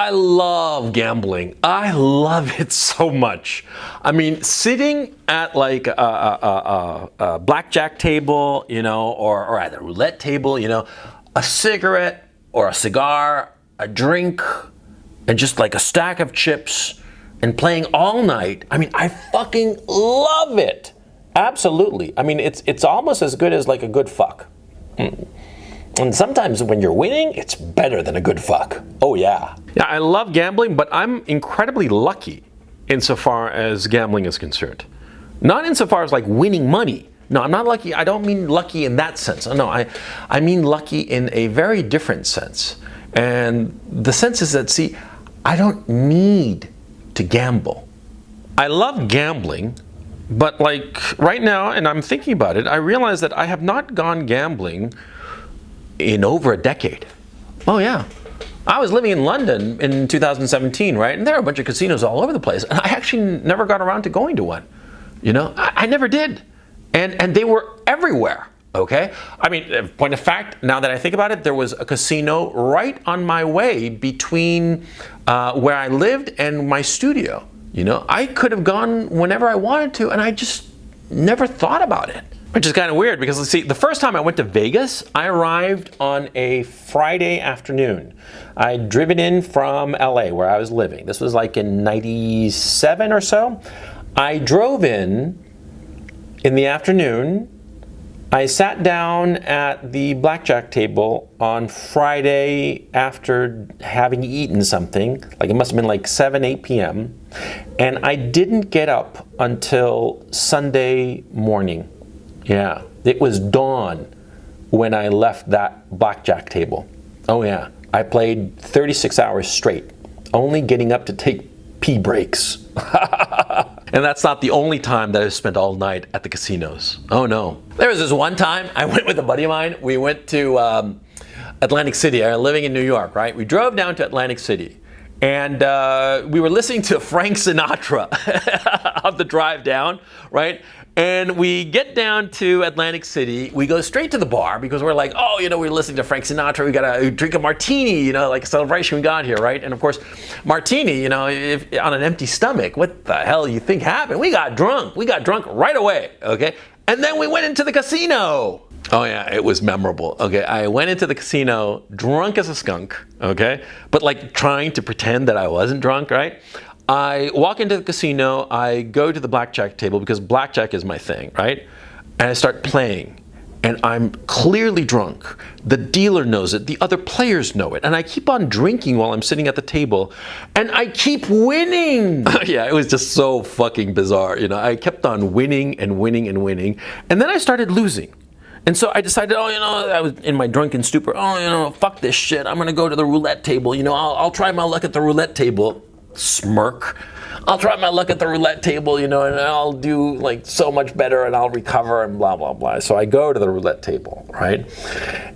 I love gambling. I love it so much. I mean, sitting at like a blackjack table, you know, or at a roulette table, you know, a cigarette or a cigar, a drink, and just like a stack of chips and playing all night. I mean, I fucking love it. Absolutely. I mean, it's almost as good as like a good fuck. And sometimes when you're winning, it's better than a good fuck. Oh yeah. Yeah, I love gambling, but I'm incredibly lucky insofar as gambling is concerned. Not insofar as like winning money. No, I'm not lucky. I don't mean lucky in that sense. No, I mean lucky in a very different sense. And the sense is that, see, I don't need to gamble. I love gambling, but like right now, and I'm thinking about it, I realize that I have not gone gambling in over a decade. Oh yeah. I was living in London in 2017, right? And there are a bunch of casinos all over the place. And I actually never got around to going to one. You know, I never did. And they were everywhere, okay? I mean, point of fact, now that I think about it, there was a casino right on my way between where I lived and my studio. You know, I could have gone whenever I wanted to, and I just never thought about it. Which is kind of weird because, let's see, the first time I went to Vegas, I arrived on a Friday afternoon. I'd driven in from LA where I was living. This was like in 97 or so. I drove in the afternoon. I sat down at the blackjack table on Friday after having eaten something. Like it must have been like 7, 8 p.m. And I didn't get up until Sunday morning. Yeah, it was dawn when I left that blackjack table. Oh yeah, I played 36 hours straight, only getting up to take pee breaks. And that's not the only time that I've spent all night at the casinos. Oh no. There was this one time I went with a buddy of mine. We went to Atlantic City. I was living in New York, right? We drove down to Atlantic City. And we were listening to Frank Sinatra on the drive down, right? And we get down to Atlantic City. We go straight to the bar because we're like, oh, you know, we're listening to Frank Sinatra. We got to drink a martini, you know, like a celebration we got here, right? And of course, martini, you know, if, on an empty stomach, what the hell you think happened? We got drunk. We got drunk right away, okay? And then we went into the casino. Oh yeah, it was memorable. Okay, I went into the casino drunk as a skunk, okay? But like trying to pretend that I wasn't drunk, right? I walk into the casino, I go to the blackjack table because blackjack is my thing, right? And I start playing. And I'm clearly drunk. The dealer knows it, the other players know it. And I keep on drinking while I'm sitting at the table. And I keep winning. Yeah, it was just so fucking bizarre. You know, I kept on winning and winning and winning. And then I started losing. And so I decided, oh, you know, I was in my drunken stupor. Oh, you know, fuck this shit. I'm gonna go to the roulette table. You know, I'll try my luck at the roulette table. Smirk. I'll try my luck at the roulette table, you know, and I'll do like so much better and I'll recover and blah, blah, blah. So I go to the roulette table, right?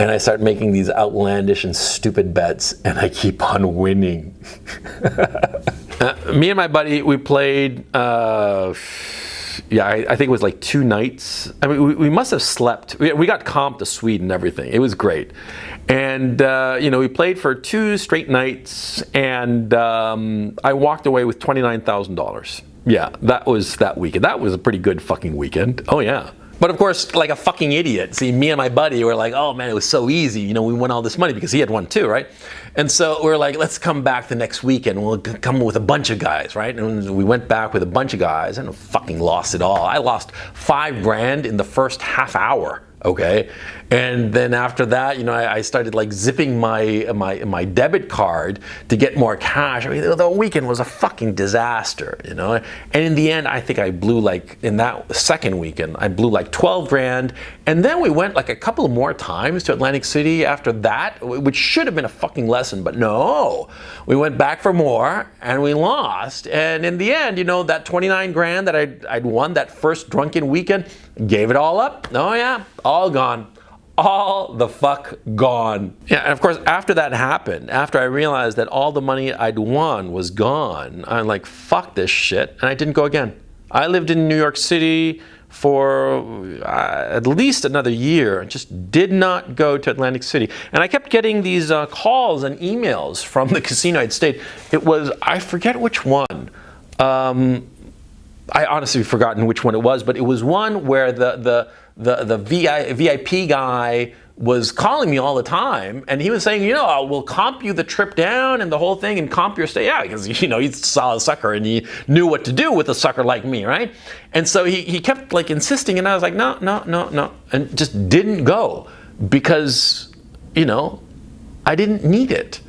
And I start making these outlandish and stupid bets and I keep on winning. Me and my buddy, we played, I think it was like 2 nights. I mean, we must have slept. We got comped to Sweden and everything. It was great. And, you know, we played for 2 straight nights and I walked away with $29,000. Yeah, that was that weekend. That was a pretty good fucking weekend. Oh, yeah. But of course, like a fucking idiot. See, me and my buddy were like, oh man, it was so easy. You know, we won all this money because he had won too, right? And so we're like, let's come back the next weekend. We'll come with a bunch of guys, right? And we went back with a bunch of guys and fucking lost it all. I lost $5,000 in the first half hour. Okay, and then after that, you know, I started like zipping my debit card to get more cash. I mean, the weekend was a fucking disaster, you know. And in the end, I think I blew like in that second weekend, I blew like $12,000. And then we went like a couple more times to Atlantic City after that, which should have been a fucking lesson, but no, we went back for more and we lost. And in the end, you know, that $29,000 that I'd won that first drunken weekend, gave it all up. Oh yeah, all gone. All the fuck gone. Yeah, and of course, after that happened, after I realized that all the money I'd won was gone, I'm like, fuck this shit, and I didn't go again. I lived in New York City for at least another year. I just did not go to Atlantic City. And I kept getting these calls and emails from the casino I'd stayed. It was, I forget which one. I honestly have forgotten which one it was, but it was one where the VIP guy was calling me all the time, and he was saying, you know, we'll comp you the trip down and the whole thing and comp your stay out, because, you know, he saw a sucker and he knew what to do with a sucker like me, right? And so he kept like insisting, and I was like, no, and just didn't go because, you know, I didn't need it.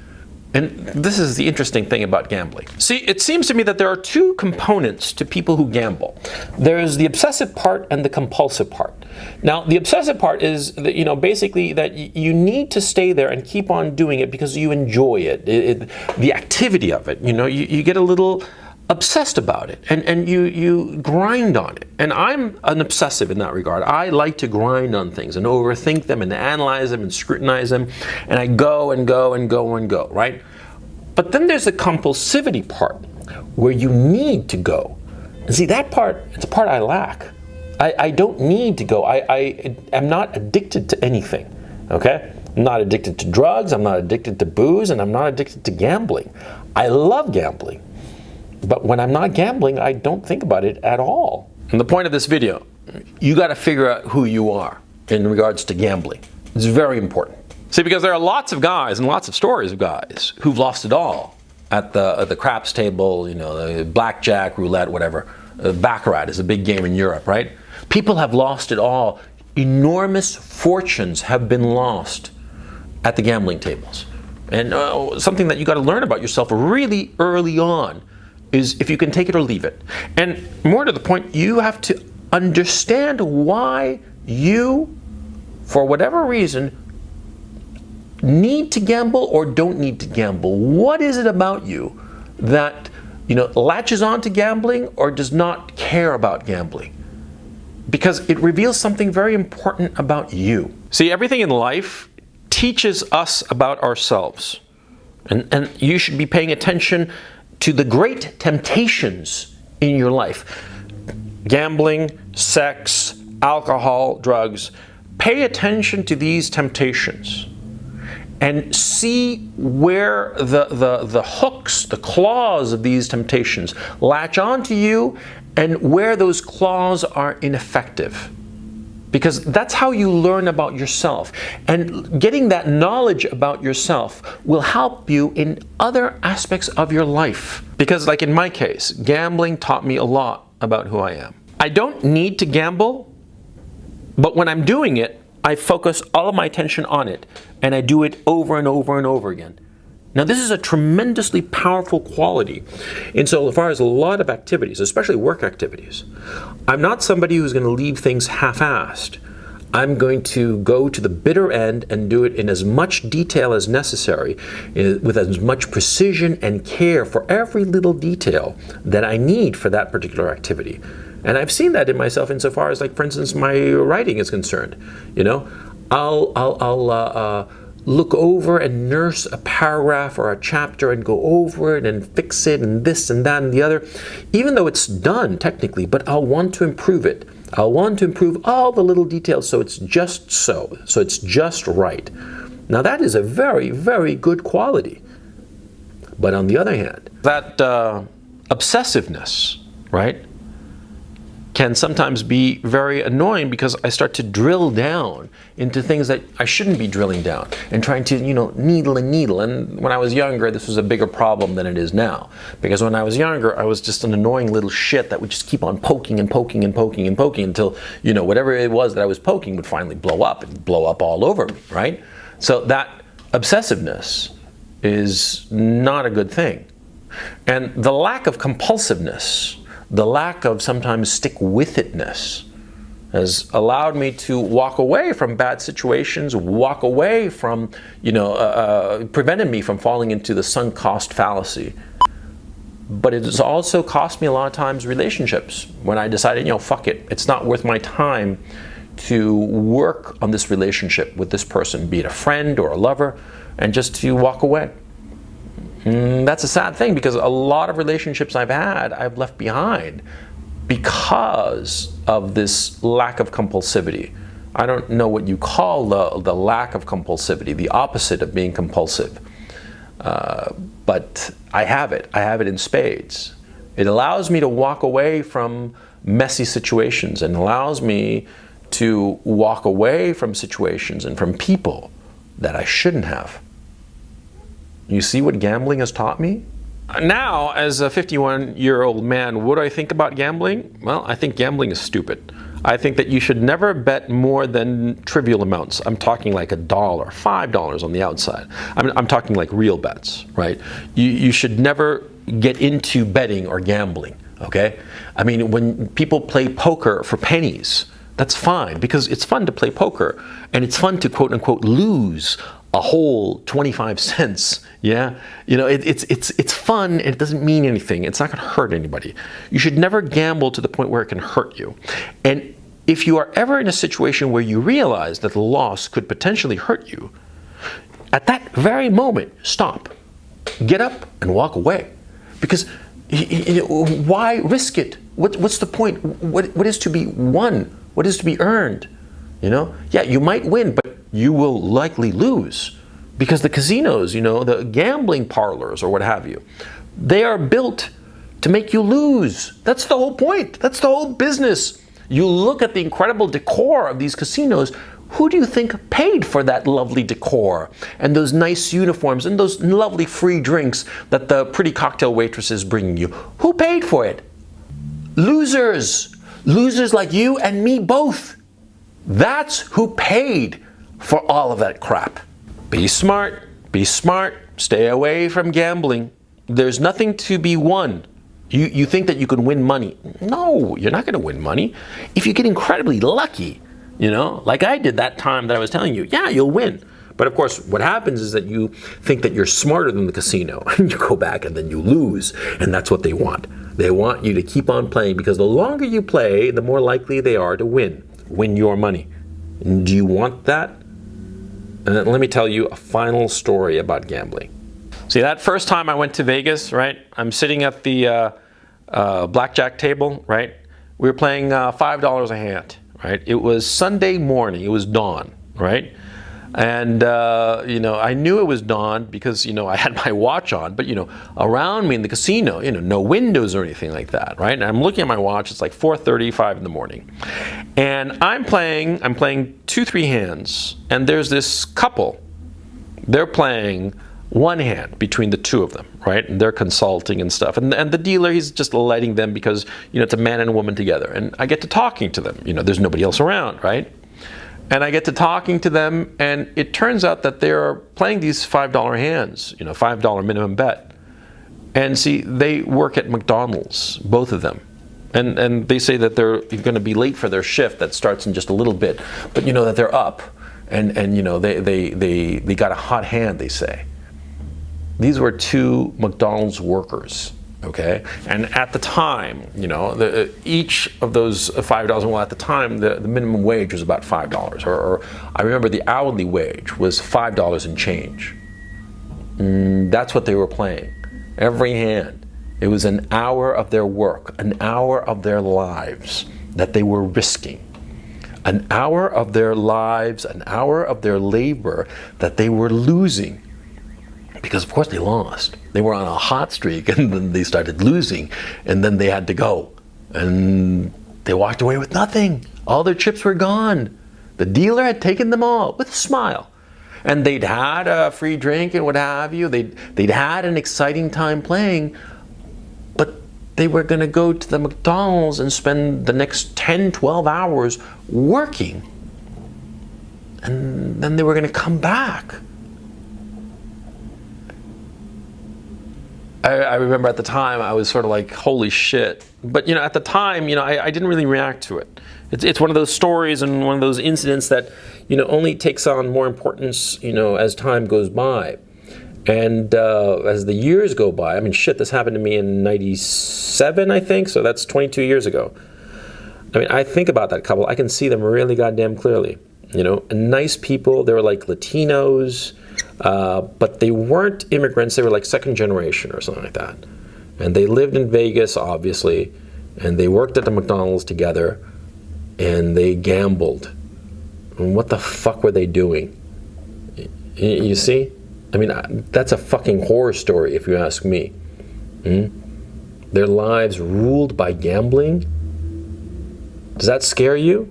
And this is the interesting thing about gambling. See, it seems to me that there are two components to people who gamble. There's the obsessive part and the compulsive part. Now, the obsessive part is that, you know, basically that you need to stay there and keep on doing it because you enjoy it, the activity of it. You know, you get a little obsessed about it, and you grind on it. And I'm an obsessive in that regard. I like to grind on things and overthink them and analyze them and scrutinize them, and I go and go and go and go, right? But then there's the compulsivity part where you need to go. And see, that part, it's a part I lack. I don't need to go. I am not addicted to anything, okay? I'm not addicted to drugs, I'm not addicted to booze, and I'm not addicted to gambling. I love gambling. But when I'm not gambling, I don't think about it at all. And the point of this video, you got to figure out who you are in regards to gambling. It's very important. See, because there are lots of guys and lots of stories of guys who've lost it all at the craps table, you know, the blackjack, roulette, whatever. Baccarat is a big game in Europe, right? People have lost it all. Enormous fortunes have been lost at the gambling tables. And something that you got to learn about yourself really early on is if you can take it or leave it. And more to the point, you have to understand why you, for whatever reason, need to gamble or don't need to gamble. What is it about you that, you know, latches on to gambling or does not care about gambling? Because it reveals something very important about you. See, everything in life teaches us about ourselves. And you should be paying attention to the great temptations in your life. Gambling, sex, alcohol, drugs. Pay attention to these temptations and see where the hooks, the claws of these temptations latch onto you and where those claws are ineffective. Because that's how you learn about yourself. And getting that knowledge about yourself will help you in other aspects of your life. Because like in my case, gambling taught me a lot about who I am. I don't need to gamble, but when I'm doing it, I focus all of my attention on it, and I do it over and over and over again. Now, this is a tremendously powerful quality insofar as a lot of activities, especially work activities. I'm not somebody who's going to leave things half-assed. I'm going to go to the bitter end and do it in as much detail as necessary, with as much precision and care for every little detail that I need for that particular activity. And I've seen that in myself insofar as, like, for instance, my writing is concerned. You know, I'll look over and nurse a paragraph or a chapter and go over it and fix it and this and that and the other, even though it's done technically, but I'll want to improve it. I'll want to improve all the little details so it's just so it's just right. Now that is a very, very good quality. But on the other hand, that obsessiveness, right, can sometimes be very annoying because I start to drill down into things that I shouldn't be drilling down and trying to, you know, needle and needle. And when I was younger, this was a bigger problem than it is now. Because when I was younger, I was just an annoying little shit that would just keep on poking and poking and poking and poking until, you know, whatever it was that I was poking would finally blow up and blow up all over me, right? So that obsessiveness is not a good thing. And the lack of compulsiveness, the lack of sometimes stick-with-itness has allowed me to walk away from bad situations, walk away from, you know, prevented me from falling into the sunk cost fallacy. But it has also cost me a lot of times relationships when I decided, you know, fuck it, it's not worth my time to work on this relationship with this person, be it a friend or a lover, and just to walk away. That's a sad thing because a lot of relationships I've had, I've left behind because of this lack of compulsivity. I don't know what you call the lack of compulsivity, the opposite of being compulsive. But I have it. I have it in spades. It allows me to walk away from messy situations and allows me to walk away from situations and from people that I shouldn't have. You see what gambling has taught me? Now, as a 51-year-old man, what do I think about gambling? Well, I think gambling is stupid. I think that you should never bet more than trivial amounts. I'm talking like $1, $5 on the outside. I'm talking like real bets, right? You should never get into betting or gambling, okay? I mean, when people play poker for pennies, that's fine, because it's fun to play poker, and it's fun to quote unquote lose a whole 25 cents. Yeah, you know, it's fun, and it doesn't mean anything. It's not going to hurt anybody. You should never gamble to the point where it can hurt you. And if you are ever in a situation where you realize that the loss could potentially hurt you, at that very moment, stop, get up, and walk away. Because why risk it? What's the point? What is to be won? What is to be earned? You know, yeah, you might win, but you will likely lose, because the casinos, you know, the gambling parlors or what have you, they are built to make you lose. That's the whole point. That's the whole business. You look at the incredible decor of these casinos. Who do you think paid for that lovely decor and those nice uniforms and those lovely free drinks that the pretty cocktail waitress is bringing you? Who paid for it? Losers. Losers like you and me both. That's who paid for all of that crap. Be smart. Be smart. Stay away from gambling. There's nothing to be won. You think that you can win money. No, you're not going to win money. If you get incredibly lucky, you know, like I did that time that I was telling you, yeah, you'll win. But of course, what happens is that you think that you're smarter than the casino, and you go back and then you lose, and that's what they want. They want you to keep on playing, because the longer you play, the more likely they are to win your money. And do you want that? And then let me tell you a final story about gambling. See, that first time I went to Vegas, right? I'm sitting at the blackjack table, right? We were playing $5 a hand, right? It was Sunday morning. It was dawn, right? And, you know, I knew it was dawn because, you know, I had my watch on, but, you know, around me in the casino, you know, no windows or anything like that, right? And I'm looking at my watch, it's like 4:35 in the morning. And I'm playing 2-3 hands, and there's this couple. They're playing one hand between the two of them, right? And they're consulting and stuff. And the dealer, he's just letting them, because, you know, it's a man and a woman together. And I get to talking to them. You know, there's nobody else around, right? And I get to talking to them, and it turns out that they're playing these $5 hands, you know, $5 minimum bet. And see, they work at McDonald's, both of them. And they say that they're going to be late for their shift that starts in just a little bit, but you know that they're up, and you know they got a hot hand, they say. These were two McDonald's workers, okay? And at the time, you know, each of those $5, well, at the time, the minimum wage was about $5, or I remember the hourly wage was $5 and change. That's what they were playing, every hand. It was an hour of their work, an hour of their lives that they were risking. An hour of their lives, an hour of their labor that they were losing. Because of course they lost. They were on a hot streak, and then they started losing, and then they had to go. And they walked away with nothing. All their chips were gone. The dealer had taken them all with a smile. And they'd had a free drink and what have you. They'd had an exciting time playing, but they were going to go to the McDonald's and spend the next 10, 12 hours working. And then they were going to come back. I remember at the time I was sort of like, holy shit. But, you know, at the time, you know, I didn't really react to it. It's one of those stories and one of those incidents that, you know, only takes on more importance, you know, as time goes by. And as the years go by, I mean, shit, this happened to me in 97, I think. So that's 22 years ago. I mean, I think about that couple. I can see them really goddamn clearly. You know, nice people. They were like Latinos. But they weren't immigrants. They were like second generation or something like that. And they lived in Vegas, obviously. and they worked at the McDonald's together, and they gambled. And what the fuck were they doing? You see? I mean, that's a fucking horror story, if you ask me. Their lives ruled by gambling? Does that scare you?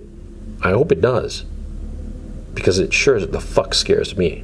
I hope it does. Because it sure as the fuck scares me.